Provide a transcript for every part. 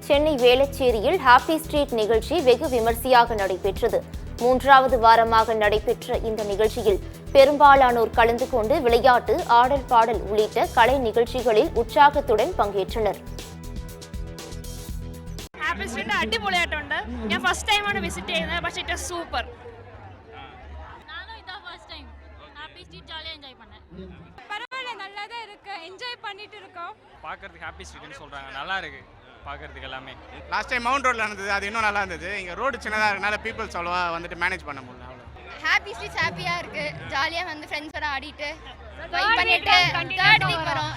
Chennai வேளச்சேரியில் happy street நிகழ்ச்சி வெகு விமர்சையாக நடைபெற்றது. 3வது வாரமாக நடைபெற்ற இந்த நிகழ்ச்சியில் பெரும்பாலானோர் கலந்து கொண்டு விளையாட்டு, ஆடல் பாடல் உள்ளிட்ட கலை நிகழ்ச்சிகளில் உற்சாகத்துடன் பங்கேற்றனர். ഹാപ്പി സ്ട്രീറ്റ് അടിപൊളിയായിട്ടുണ്ട്. ഞാൻ ഫസ്റ്റ് ടൈമാണ് വിസിറ്റ് ചെയ്യുന്നത്. പക്ഷേ ഇറ്റ് വാസ് സൂപ്പർ. நானும் இதான் ஃபர்ஸ்ட் டைம். ஹாப்பி ஸ்ட்ரீட் ஜாலியா என்ஜாய் பண்ணேன். பரவாயில்லை, நல்லா தான் இருக்கு. என்ஜாய் பண்ணிட்டு இருக்கோம். பார்க்கறதுக்கு ஹாப்பி ஸ்ட்ரீட்னு சொல்றாங்க. நல்லா இருக்கு பார்க்கறதுக்கு எல்லாமே. லாஸ்ட் டைம் மவுண்ட் ரோட்ல நடந்தது, அது இன்னும் நல்லா இருந்தது. இங்க ரோடு சின்னதா இருக்கனால பீப்பிள்ஸ் அவ்வளவா வந்துட்டு மேனேஜ் பண்ண முடியல. ஹாப்பி ஸ்ட்ரீட் ஹாப்பியா இருக்கு. ஜாலியா வந்து ஃப்ரெண்ட்ஸோட ஆடிட்டு வைப் பண்ணிட்டு தேர்ட் வீக் வரோம்.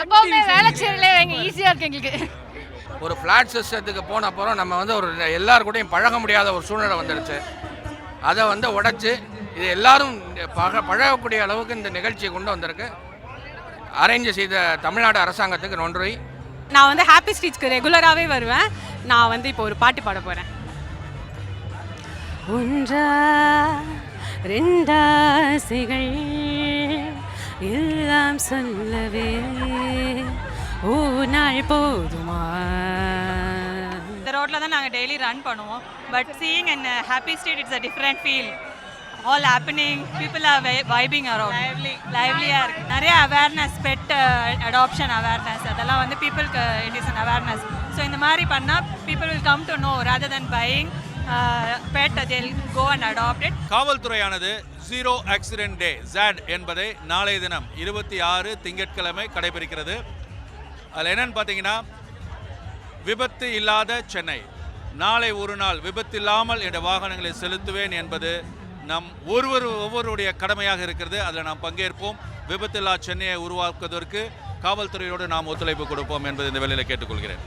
எப்பவுமே வேளச்சேரியில எங்க ஈஸியா இருக்கு எங்களுக்கு. ஒரு ஃப்ளாட் சிஸ்டத்துக்கு போன அப்புறம் நம்ம வந்து ஒரு எல்லாரு கூடயும் பழக முடியாத ஒரு சூழ்நிலை வந்துடுச்சு. அதை வந்து உடைச்சு இது எல்லாரும் பழகக்கூடிய அளவுக்கு இந்த நிகழ்ச்சியை கொண்டு வந்திருக்கு. அரேஞ்ச் செய்த தமிழ்நாடு அரசாங்கத்துக்கு நன்றி. நான் வந்து ஹாப்பி ஸ்ட்ரீட்ஸ்க்கு ரெகுலராகவே வருவேன். நான் வந்து இப்போ ஒரு பாட்டு பாட போகிறேன். ஒன்றா ரெண்டாசைகள் எல்லாம் சொல்லவே நாள் போதுமா. இந்த ரோட்டில் தான் நாங்கள் டெய்லி ரன் பண்ணுவோம். But seeing in happy street it's a different feel. All happening, people are vibing around, லைவ்லியாக இருக்குது. நிறைய அவேர்னஸ், பெட் அடாப்ஷன் அவேர்னஸ், அதெல்லாம் வந்து பீப்புளுக்கு it is an awareness. So இந்த மாதிரி பண்ணால் people will come to know rather than buying pet, they'll go and adopt it. காவல்துறையானது ஜீரோ ஆக்சிடென்ட் டே ZAD என்பதை நாளைய தினம் 26 திங்கட்கிழமை கடைபிடிக்கிறது. அதில் என்னன்னு பார்த்தீங்கன்னா, விபத்து இல்லாத சென்னை, நாளை ஒரு நாள் விபத்தில்லாமல் என்ற வாகனங்களை செலுத்துவேன் என்பது நம் ஒவ்வொருடைய கடமையாக இருக்கிறது. அதில் நாம் பங்கேற்போம். விபத்தில்லா சென்னையை உருவாக்குவதற்கு காவல்துறையோடு நாம் ஒத்துழைப்பு கொடுப்போம் என்பது இந்த வேளையில் கேட்டுக்கொள்கிறேன்.